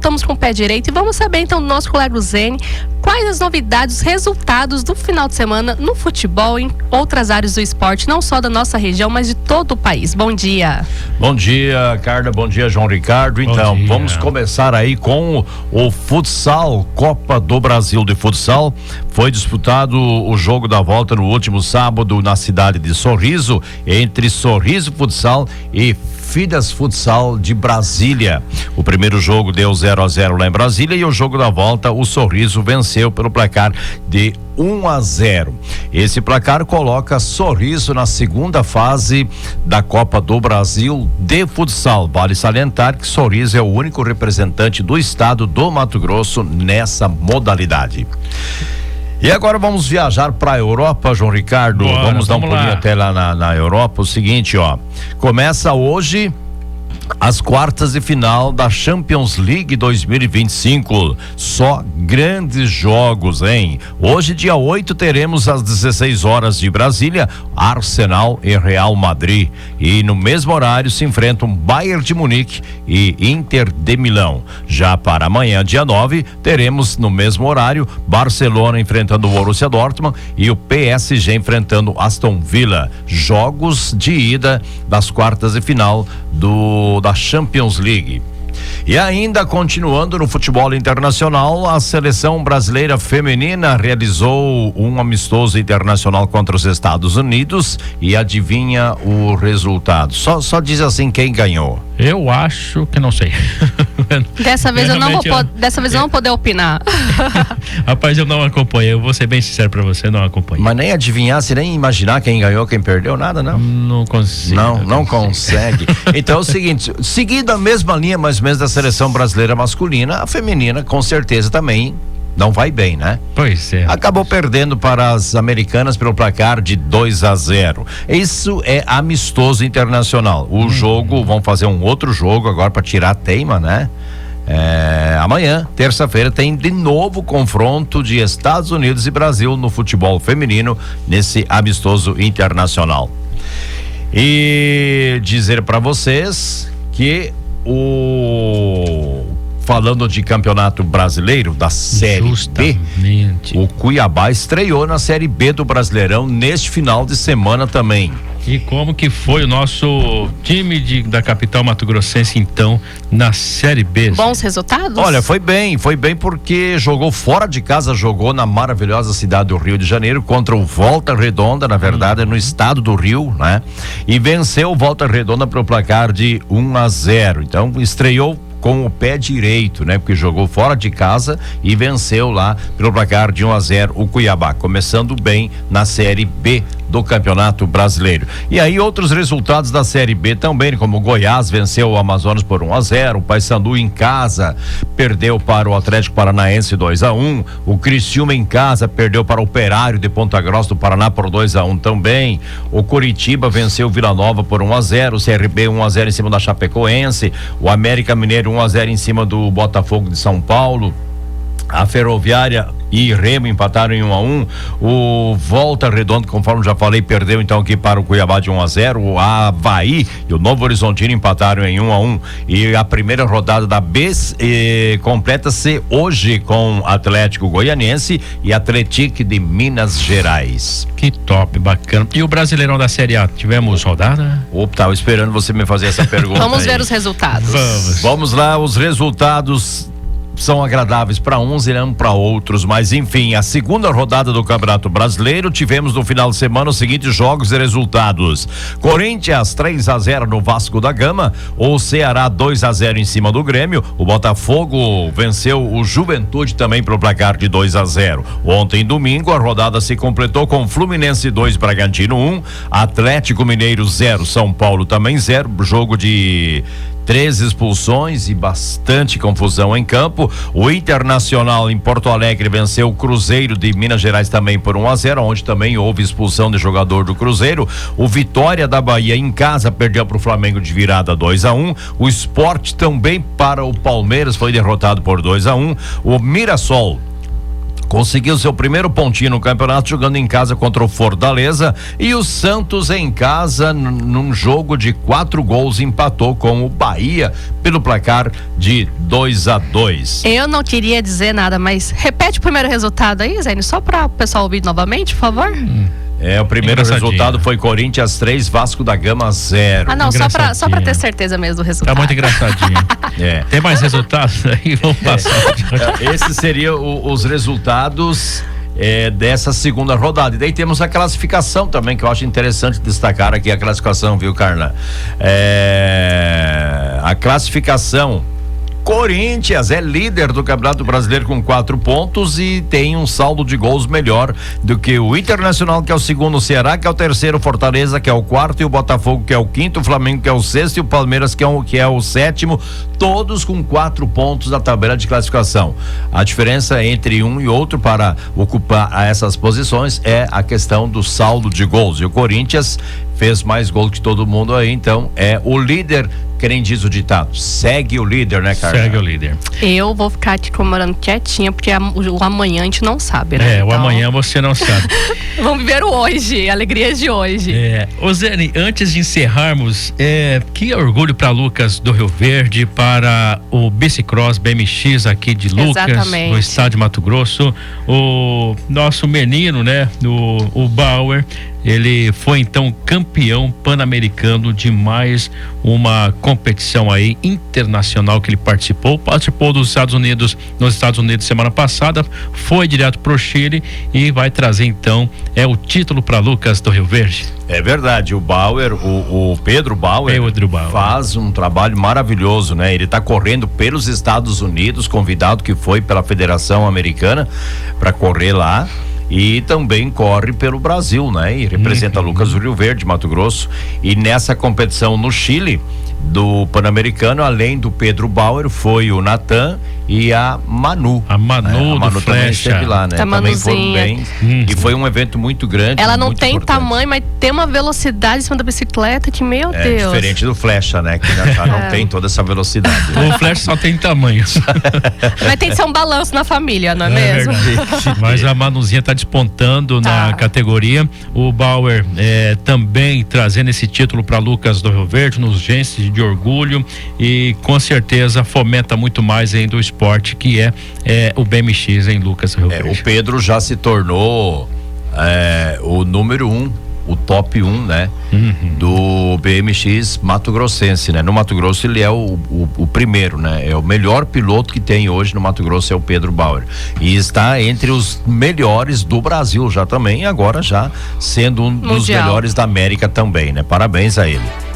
voltamos com o pé direito e vamos saber então do nosso colega Zene quais as novidades, os resultados do final de semana no futebol e em outras áreas do esporte, não só da nossa região, mas de todo o país. Bom dia. Bom dia, Carla. Bom dia, João Ricardo. Então, vamos começar aí com o futsal, Copa do Brasil de futsal. Foi disputado o jogo da volta no último sábado na cidade de Sorriso, entre Sorriso Futsal e Filhas Futsal de Brasília. O primeiro jogo deu 0-0 lá em Brasília e o jogo da volta, o Sorriso venceu pelo placar de 1-0. Esse placar coloca Sorriso na segunda fase da Copa do Brasil de futsal. Vale salientar que Sorriso é o único representante do estado do Mato Grosso nessa modalidade. E agora vamos viajar para a Europa, João Ricardo. Vamos dar um pulinho até lá na Europa. O seguinte, começa hoje as quartas de final da Champions League 2025. Só grandes jogos, hein? Hoje, dia 8, teremos às 16 horas de Brasília, Arsenal e Real Madrid. E no mesmo horário se enfrentam Bayern de Munique e Inter de Milão. Já para amanhã, dia 9, teremos no mesmo horário Barcelona enfrentando o Borussia Dortmund e o PSG enfrentando Aston Villa. Jogos de ida das quartas de final da Champions League. E ainda continuando no futebol internacional, a seleção brasileira feminina realizou um amistoso internacional contra os Estados Unidos e adivinha o resultado. Só diz assim quem ganhou. Eu acho que não sei. Dessa vez eu não vou poder opinar. Rapaz, eu não acompanhei, eu vou ser bem sincero pra você, não acompanhei. Mas nem adivinhar, se nem imaginar quem ganhou, quem perdeu, nada, não? Não consigo. Não consegue. Então é o seguinte, seguindo a mesma linha mais ou menos da seleção brasileira masculina, a feminina com certeza também não vai bem, né? Pois é. Acabou perdendo para as americanas pelo placar de 2-0. Isso é amistoso internacional. O jogo, vão fazer um outro jogo agora para tirar a teima, né? Amanhã, terça-feira, tem de novo confronto de Estados Unidos e Brasil no futebol feminino nesse amistoso internacional. E dizer para vocês que falando de campeonato brasileiro da Série B, o Cuiabá estreou na Série B do Brasileirão neste final de semana também. E como que foi o nosso time da capital mato-grossense então na Série B? Bons resultados? Olha, foi bem porque jogou fora de casa, jogou na maravilhosa cidade do Rio de Janeiro contra o Volta Redonda, na verdade no estado do Rio, né? E venceu o Volta Redonda pelo placar de 1-0. Então estreou com o pé direito, né? Porque jogou fora de casa e venceu lá pelo placar de 1-0 o Cuiabá, começando bem na Série B do Campeonato Brasileiro. E aí outros resultados da Série B também, como o Goiás venceu o Amazonas por 1-0, o Paysandu em casa perdeu para o Atlético Paranaense 2-1, o Criciúma em casa perdeu para o Operário de Ponta Grossa do Paraná por 2-1 também, o Coritiba venceu o Vila Nova por 1-0, o CRB 1-0 em cima da Chapecoense, o América Mineiro 1-0 em cima do Botafogo de São Paulo, a Ferroviária e Remo empataram em 1-1, o Volta Redonda, conforme já falei, perdeu então aqui para o Cuiabá de 1-0, o Avaí e o Novo Horizontino empataram em 1-1, e a primeira rodada da B completa-se hoje com Atlético Goianiense e Atlético de Minas Gerais. Que top, bacana. E o Brasileirão da Série A, tivemos rodada? Tava esperando você me fazer essa pergunta. Vamos ver os resultados. Vamos lá, os resultados são agradáveis para uns e não para outros, mas enfim, a segunda rodada do Campeonato Brasileiro, tivemos no final de semana os seguintes jogos e resultados: Corinthians 3-0 no Vasco da Gama, o Ceará 2-0 em cima do Grêmio, o Botafogo venceu o Juventude também pelo placar de 2-0. Ontem, domingo, a rodada se completou com Fluminense 2, Bragantino 1, Atlético Mineiro 0, São Paulo também 0, jogo de 3 expulsões e bastante confusão em campo. O Internacional em Porto Alegre venceu o Cruzeiro de Minas Gerais também por 1-0, onde também houve expulsão de jogador do Cruzeiro. O Vitória da Bahia em casa perdeu para o Flamengo de virada 2-1. O Sport também para o Palmeiras foi derrotado por 2-1. O Mirassol conseguiu seu primeiro pontinho no campeonato jogando em casa contra o Fortaleza, e o Santos em casa num jogo de 4 gols empatou com o Bahia pelo placar de 2-2. Eu não queria dizer nada, mas repete o primeiro resultado aí, Zene, só para o pessoal ouvir novamente, por favor. O primeiro resultado foi Corinthians 3, Vasco da Gama 0. Ah, não, só pra ter certeza mesmo do resultado. Tá muito engraçadinho. Tem mais resultados aí? Vamos passar. Esses seriam os resultados dessa segunda rodada. E daí temos a classificação também, que eu acho interessante destacar aqui a classificação, viu, Carla? A classificação: Corinthians é líder do Campeonato Brasileiro com 4 pontos e tem um saldo de gols melhor do que o Internacional, que é o segundo, o Ceará, que é o terceiro, Fortaleza, que é o quarto, e o Botafogo, que é o quinto, o Flamengo, que é o sexto, e o Palmeiras, que é o sétimo, todos com 4 pontos na tabela de classificação. A diferença entre um e outro para ocupar essas posições é a questão do saldo de gols. E o Corinthians fez mais gols que todo mundo aí, então é o líder. Quem diz o ditado, segue o líder, né, Carla? Segue o líder. Eu vou ficar aqui comemorando quietinha, porque o amanhã a gente não sabe, né? O amanhã você não sabe. Vamos viver o hoje, alegrias de hoje. Ô Zene, antes de encerrarmos, que orgulho para Lucas do Rio Verde, para o Bicicross BMX aqui de Lucas, exatamente, no estado de Mato Grosso. O nosso menino, né, o Bauer, ele foi então campeão pan-americano de mais uma competição aí internacional que ele participou dos Estados Unidos, nos Estados Unidos semana passada, foi direto pro Chile e vai trazer então o título para Lucas do Rio Verde. É verdade, o Bauer, o Pedro Bauer, faz um trabalho maravilhoso, né? Ele tá correndo pelos Estados Unidos, convidado que foi pela Federação Americana para correr lá. E também corre pelo Brasil, né? E representa Lucas do Rio Verde, Mato Grosso. E nessa competição no Chile, do Pan-Americano, além do Pedro Bauer, foi o Natan e a Manu. A Manu do Flecha. Esteve lá, né? Também foram bem. E foi um evento muito grande. Ela não tem importante. tamanho, mas tem uma velocidade em cima da bicicleta que, meu Deus. Diferente do Flecha, né? Que já não tem toda essa velocidade. O Flecha só tem tamanho. Mas tem que ser um balanço na família, não é mesmo? Verdade. Mas a Manuzinha tá despontando na categoria. O Bauer também trazendo esse título para Lucas do Rio Verde, nos Genses de orgulho, e com certeza fomenta muito mais ainda o esporte que é o BMX em Lucas do Rio Verde. O Pedro já se tornou o número 1, o top 1, né? Do BMX Mato Grossense, né? No Mato Grosso ele é o primeiro, né? É o melhor piloto que tem hoje no Mato Grosso, é o Pedro Bauer, e está entre os melhores do Brasil já também, e agora já sendo um dos melhores da América também, né? Parabéns a ele.